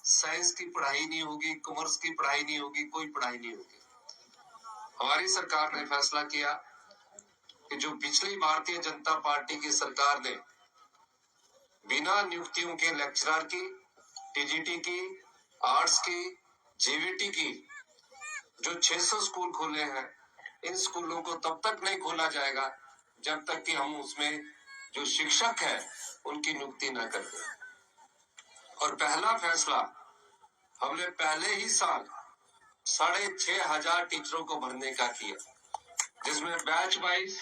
Science की पढ़ाई नहीं होगी, कॉमर्स की पढ़ाई नहीं होगी, कोई पढ़ाई नहीं होगी। हमारी सरकार ने फैसला किया कि जो पिछली भारतीय जनता पार्टी की सरकार ने बिना नियुक्तियों के लेक्चरर की, टीजीटी की, आर्ट्स की, जीवीटी की जो 600 स्कूल खोले हैं, इन स्कूलों को तब तक नहीं खोला जाएगा जब तक कि हम उसमें जो शिक्षक है उनकी नियुक्ति न कर दें। और पहला फैसला हमने पहले ही साल 6,500 टीचरों को भरने का किया, जिसमें बैच वाइज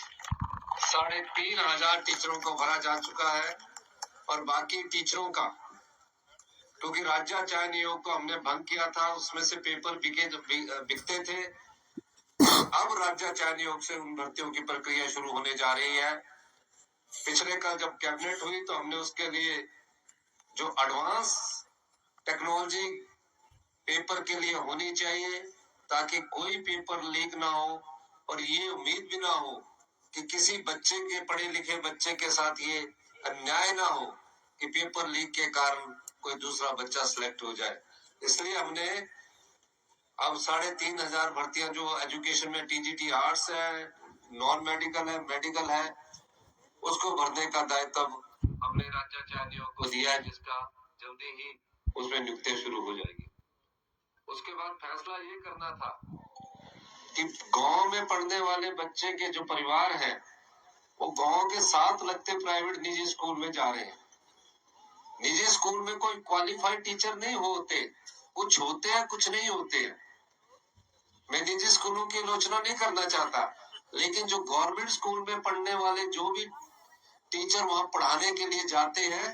3,500 टीचरों को भरा जा चुका है। और बाकी टीचरों का, क्योंकि राज्य चयन आयोग को हमने भंग किया था, उसमें से पेपर बिकते थे। अब राज्य चयन आयोग से उन भर्तियों की प्रक्रिया शुरू होने जा रही है। पिछले कल जब कैबिनेट हुई तो हमने उसके लिए जो एडवांस टेक्नोलॉजी पेपर के लिए होनी चाहिए, ताकि कोई पेपर लीक ना हो और ये उम्मीद भी ना हो कि किसी बच्चे के, पढ़े लिखे बच्चे के साथ ये अन्याय ना हो कि पेपर लीक के कारण कोई दूसरा बच्चा सिलेक्ट हो जाए। इसलिए हमने अब 3,500 भर्तियां जो एजुकेशन में टीजीटी आर्ट्स है, नॉन मेडिकल है, मेडिकल है, उसको भरने का दायित्व हमने राज्य चयन आयोग को दिया है, जिसका जल्दी ही उसमें नियुक्ति शुरू हो जाएगी। उसके बाद फैसला ये करना था कि गांव में पढ़ने वाले बच्चे के जो परिवार हैं, वो गांव के साथ लगते प्राइवेट निजी स्कूल में जा रहे हैं। निजी स्कूल में कोई क्वालिफाइड टीचर नहीं होते, कुछ होते हैं, कुछ नहीं होते हैं। मैं निजी स्कूलों की आलोचना नहीं करना चाहता, लेकिन जो गवर्नमेंट स्कूल में पढ़ने वाले जो भी टीचर वहां पढ़ाने के लिए जाते हैं,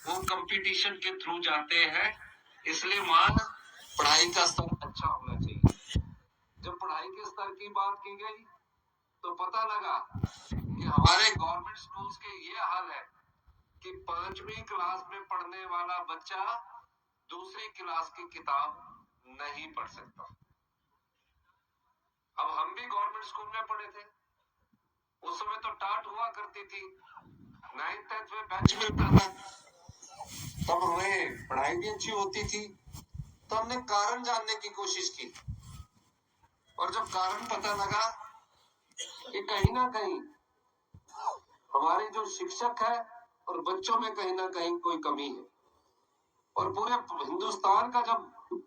वो कंपटीशन के थ्रू जाते हैं, इसलिए वहां पढ़ाई का स्तर अच्छा होना चाहिए। जब पढ़ाई के स्तर की बात की गई तो पता लगा कि हमारे गवर्नमेंट स्कूल्स के ये हाल है कि 5वीं क्लास में पढ़ने वाला बच्चा दूसरी क्लास की किताब नहीं पढ़ सकता। अब हम भी गवर्नमेंट स्कूल में पढ़े थे, उस समय तो टाट हुआ करती थी, 9th 10th में बेंच मिलता था, तब हमें पढ़ाई भी अच्छी होती थी। तो हमने कारण जानने की कोशिश की, और जब कारण पता लगा कि कहीं ना कहीं हमारे जो शिक्षक है और बच्चों में कहीं ना कहीं कोई कमी है, और पूरे हिंदुस्तान का जब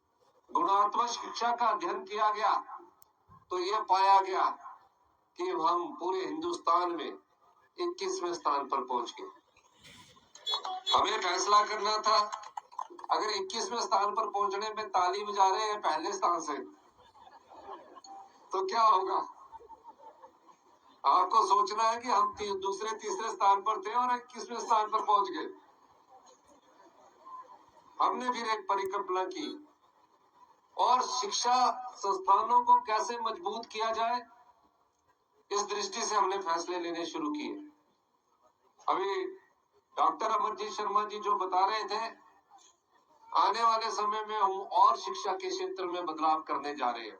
गुणात्मक शिक्षा का अध्ययन किया गया तो यह पाया गया कि हम पूरे हिंदुस्तान में 21वें स्थान पर पहुंच गए। हमें फैसला करना था, अगर 21वें स्थान पर पहुंचने में ताली बजा रहे हैं पहले स्थान से, तो क्या होगा? आपको सोचना है कि हम दूसरे तीसरे स्थान पर थे और 21वें स्थान पर पहुंच गए। हमने फिर एक परिकल्पना की और शिक्षा संस्थानों को कैसे मजबूत किया जाए, इस दृष्टि से हमने फैसले लेने शुरू किए। अभी डॉक्टर अमरजीत शर्मा जी जो बता रहे थे, आने वाले समय में हम और शिक्षा के क्षेत्र में बदलाव करने जा रहे हैं।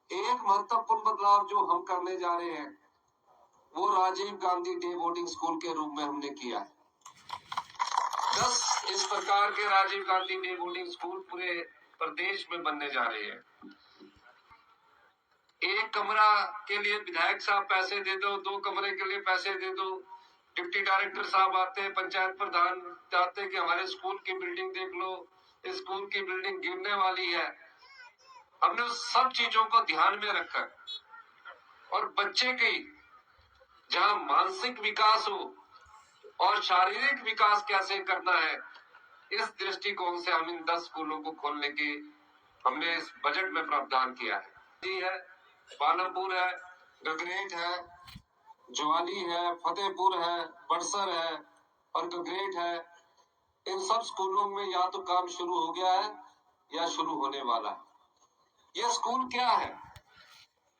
एक महत्वपूर्ण बदलाव जो हम करने जा रहे हैं वो Rajiv Gandhi day boarding school के रूप में हमने किया है। 10 इस प्रकार के Rajiv Gandhi day boarding school पूरे प्रदेश में बनने जा रहे हैं। एक कमरा के लिए विधायक साहब पैसे दे दो, 2 कमरे के लिए पैसे दे दो, डिप्टी डायरेक्टर साहब आते हैं, पंचायत प्रधान चाहते हैं कि हमारे स्कूल की बिल्डिंग देख लो, इस स्कूल की बिल्डिंग गिरने वाली है। हमने उस सब चीजों को ध्यान में रखकर और बच्चे की जहां मानसिक विकास हो और शारीरिक विकास कैसे करना है, इस दृष्टिकोण से हम इन 10 स्कूलों को खोलने की हमने इस बजट में प्रावधान किया है। पालमपुर है, गगरेट है, ज्वाली है, फतेहपुर है, बड़सर है और गगरेट है। इन सब स्कूलों में या तो काम शुरू हो गया है या शुरू होने वाला है। यह स्कूल क्या है?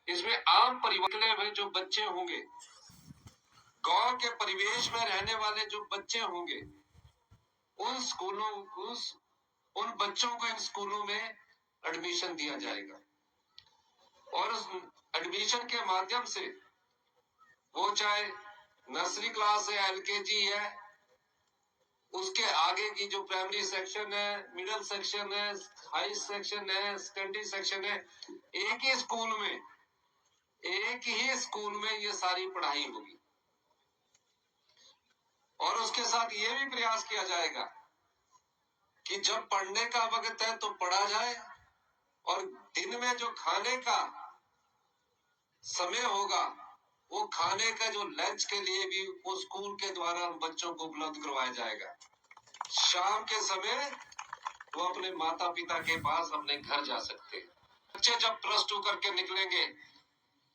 इसमें आम परिवार में जो बच्चे होंगे, गांव के परिवेश में रहने वाले जो बच्चे होंगे, उन बच्चों को इन स्कूलों में एडमिशन दिया जाएगा और उस एडमिशन के माध्यम से वो चाहे नर्सरी क्लास है, एलकेजी है उसके आगे की जो प्राइमरी सेक्शन है, मिडिल सेक्शन है, हाई सेक्शन है, सेकेंडरी सेक्शन है, एक ही स्कूल में ये सारी पढ़ाई होगी। और उसके साथ ये भी प्रयास किया जाएगा कि जब पढ़ने का वक्त है तो पढ़ा जाए, और दिन में जो खाने का समय होगा वो खाने का जो लंच के लिए भी वो स्कूल के द्वारा बच्चों को उपलब्ध करवाया जाएगा। शाम के समय वो अपने माता पिता के पास अपने घर जा सकते हैं। बच्चे जब +2 करके निकलेंगे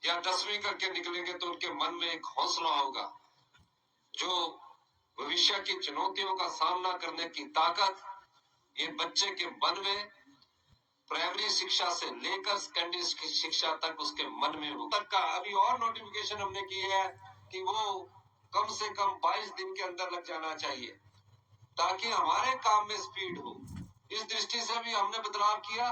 या 10वीं करके निकलेंगे तो उनके मन में एक हौसला होगा, जो भविष्य की चुनौतियों का सामना करने की ताकत ये बच्चे के मन में प्राइमरी शिक्षा से लेकर सेकेंडरी शिक्षा तक उसके मन में हो तक का। अभी और नोटिफिकेशन हमने की है कि वो कम से कम 22 दिन के अंदर लग जाना चाहिए, ताकि हमारे काम में स्पीड हो। इस दृष्टि से भी हमने बदलाव किया।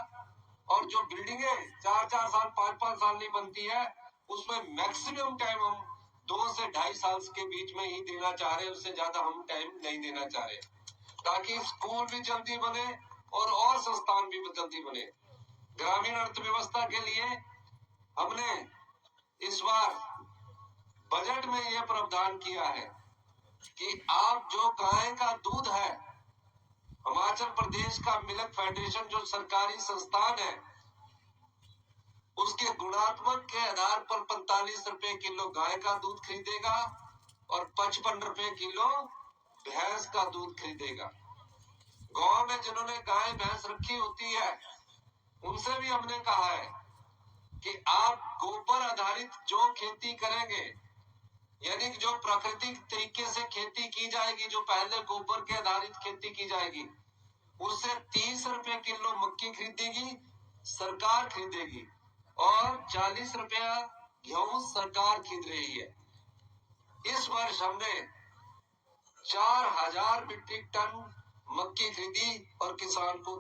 और जो बिल्डिंगें 4-4 साल 5-5 साल नहीं बनती है, उसमें मैक्सिमम टाइम हम 2 से 2.5 साल के बीच में ही देना चाह रहे हैं, उससे ज्यादा हम टाइम नहीं देना चाह रहे, ताकि स्कूल भी जल्दी बने और संस्थान भी जल्दी बने। ग्रामीण अर्थव्यवस्था के लिए हमने इस बार बजट में यह प्रावधान किया है कि आप जो गाय का दूध है, हिमाचल प्रदेश का मिल्क फेडरेशन जो सरकारी संस्थान है, उसके गुणात्मक के आधार पर 45 रुपए किलो गाय का दूध खरीदेगा और 55 रुपए किलो भैंस का दूध खरीदेगा। गांव में जिन्होंने गाय भैंस रखी होती है उनसे भी हमने कहा है कि आप गोबर आधारित जो खेती करेंगे, यानी कि जो प्राकृतिक तरीके से खेती की जाएगी, जो पहले गोबर के आधारित खेती की जाएगी, उससे 30 रुपए किलो मक्की खरीदेगी सरकार, खरीदेगी, और 40 रुपया गेहूं सरकार खरीद रही है। इस वर्ष हमने 4000 मीट्रिक टन मक्की खरीदी और किसान को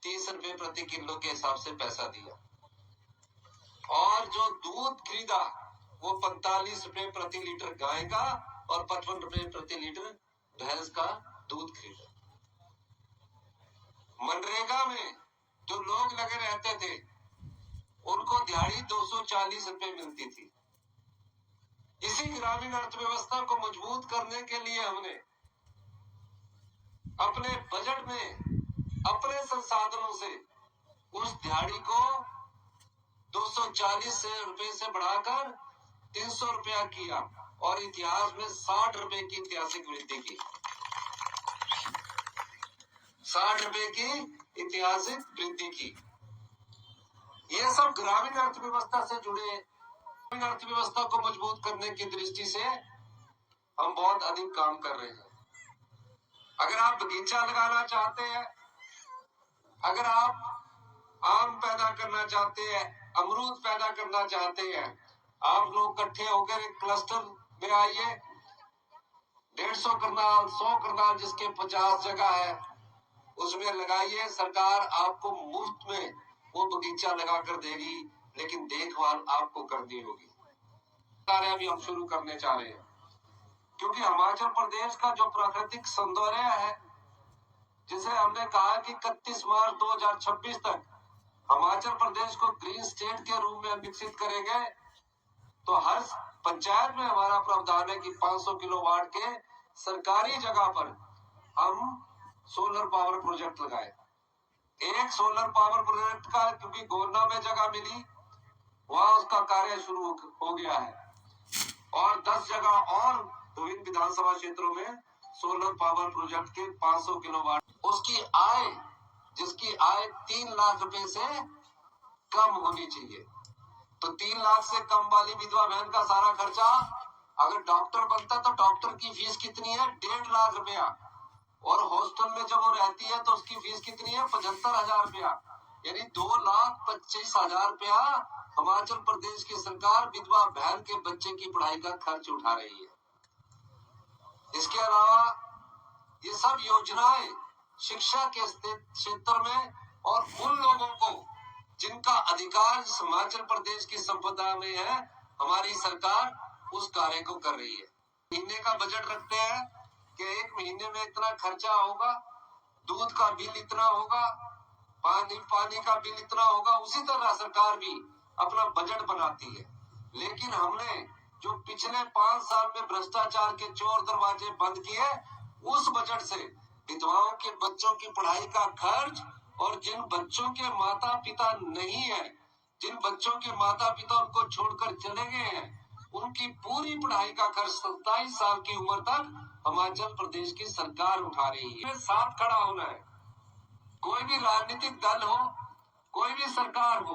30 रुपए प्रति किलो के हिसाब से पैसा दिया, और जो दूध खरीदा वो 45 रुपए प्रति लीटर गाय का और 55 रुपए प्रति लीटर भैंस का दूध खरीदा। मनरेगा में जो लोग लगे रहते थे उनको दिहाड़ी 240 रुपए मिलती थी। इसी ग्रामीण अर्थव्यवस्था को मजबूत करने के लिए हमने अपने बजट में अपने संसाधनों से उस दिहाड़ी को 240 रुपए से बढ़ाकर 300 रुपया किया और इतिहास में 60 रुपए की ऐतिहासिक वृद्धि की। 60 रुपए की ऐतिहासिक वृद्धि की। ये सब ग्रामीण अर्थव्यवस्था से जुड़े, ग्रामीण अर्थव्यवस्था को मजबूत करने की दृष्टि से हम बहुत अधिक काम कर रहे हैं। अगर आप बगीचा लगाना चाहते हैं, अगर आप आम पैदा करना चाहते हैं, अमरूद पैदा करना चाहते हैं, आप लोग इकट्ठे होकर एक क्लस्टर में आइए। 150 करनाल 100 करनाल जिसके 50 जगह है उसमें लगाइए। सरकार आपको मुफ्त में वो बगीचा लगा कर देगी, लेकिन देखभाल आपको करनी होगी। कार्य अभी हम शुरू करने जा रहे हैं, क्योंकि हिमाचल प्रदेश का जो प्राकृतिक सौंदर्य है, जिसे हमने कहा कि 31 मार्च 2026 तक हिमाचल प्रदेश को ग्रीन स्टेट के रूप में विकसित करेंगे, तो हर पंचायत में हमारा प्रावधान है कि 500 किलोवाट के सरकारी जगह पर हम सोलर पावर प्रोजेक्ट लगाए। एक सोलर पावर प्रोजेक्ट का, क्योंकि गोरना में जगह मिली, वहां उसका कार्य शुरू हो गया है, और 10 जगह और विभिन्न विधानसभा क्षेत्रों में सोलर पावर प्रोजेक्ट के 500 किलोवाट, उसकी आय, जिसकी आय 3 लाख रुपए से कम होनी चाहिए। तो 3 लाख से कम वाली विधवा बहन का सारा खर्चा, अगर डॉक्टर बनता तो डॉक्टर की फीस कितनी है? 1.5 लाख रुपया, और हॉस्टल में जब वो रहती है तो उसकी फीस कितनी है? 75,000 रुपया, यानी 2,25,000 रुपया हिमाचल प्रदेश की सरकार विधवा बहन के बच्चे की पढ़ाई का खर्च उठा रही है। इसके अलावा ये सब योजनाएं शिक्षा के क्षेत्र में और उन लोगों को जिनका अधिकार हिमाचल प्रदेश की संपदा में है, हमारी सरकार उस कार्य को कर रही है। महीने का बजट रखते हैं कि एक महीने में इतना खर्चा होगा, दूध का बिल इतना होगा, पानी का बिल इतना होगा। उसी तरह सरकार भी अपना बजट बनाती है। लेकिन हमने जो पिछले 5 साल में भ्रष्टाचार के चोर दरवाजे बंद किए, उस बजट से विधवाओं के बच्चों की पढ़ाई का खर्च, और जिन बच्चों के माता पिता नहीं है, जिन बच्चों के माता पिता उनको छोड़कर चले गए हैं, उनकी पूरी पढ़ाई का खर्च 27 साल की उम्र तक हिमाचल प्रदेश की सरकार उठा रही है। साथ खड़ा होना है। कोई भी राजनीतिक दल हो, कोई भी सरकार हो,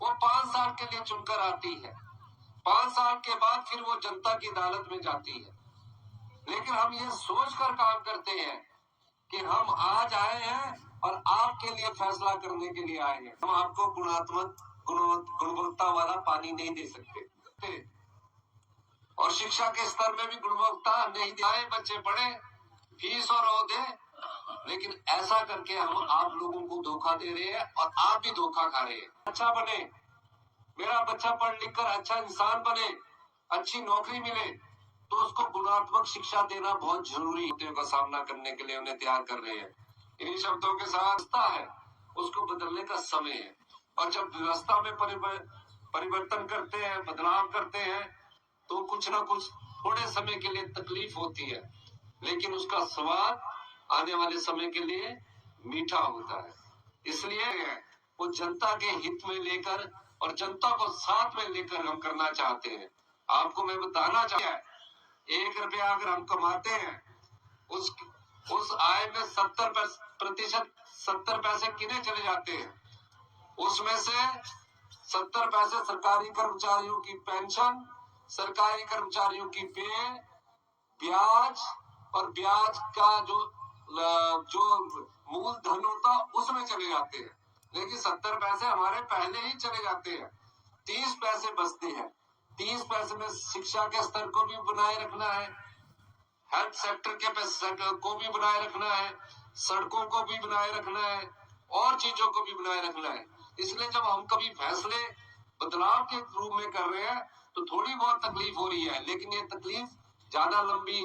वो 5 साल के लिए चुनकर आती है। 5 साल के बाद फिर वो जनता की अदालत में जाती है। लेकिन हम ये सोचकर काम करते हैं कि हम आज आए हैं और आपके लिए फैसला करने के लिए आए हैं। हम आपको गुणवत्ता वाला पानी नहीं दे सकते, और शिक्षा के स्तर में भी गुणवत्ता नहीं दिए। बच्चे पढ़े, फीस और ओहदे, लेकिन ऐसा करके हम आप लोगों को धोखा दे रहे हैं और आप भी धोखा खा रहे हैं। अच्छा बने, मेरा बच्चा पढ़ लिख कर अच्छा इंसान बने, अच्छी नौकरी मिले, तो उसको गुणात्मक शिक्षा देना बहुत जरूरी है। का सामना करने के लिए उन्हें तैयार कर रहे हैं। इन्हीं शब्दों के साथ है, उसको बदलने का समय है। और जब व्यवस्था में परिवर्तन करते हैं, बदलाव करते हैं, तो कुछ ना कुछ थोड़े समय के लिए तकलीफ होती है, लेकिन उसका स्वाद आने वाले समय के लिए मीठा होता है। इसलिए वो जनता के हित में लेकर और जनता को साथ में लेकर हम करना चाहते हैं। आपको मैं बताना चाहता हूं, 1 रुपया अगर हम कमाते हैं, उस आय में 70 पैसे किन्हें चले जाते हैं? उसमें से 70 पैसे सरकारी कर्मचारियों की पेंशन, सरकारी कर्मचारियों की पे, ब्याज, और ब्याज का जो मूलधन होता उसमें चले जाते हैं। लेकिन 70 पैसे हमारे पहले ही चले जाते हैं। 30 पैसे बचते हैं। 30 पैसे में शिक्षा के स्तर को भी बनाए रखना है, हेल्थ सेक्टर के पैसे को भी बनाए रखना है, सड़कों को भी बनाए रखना है, और चीजों को भी बनाए रखना है। इसलिए जब हम कभी फैसले बदलाव के रूप में कर रहे हैं, तो थोड़ी बहुत तकलीफ हो रही है, लेकिन ये तकलीफ ज्यादा लंबी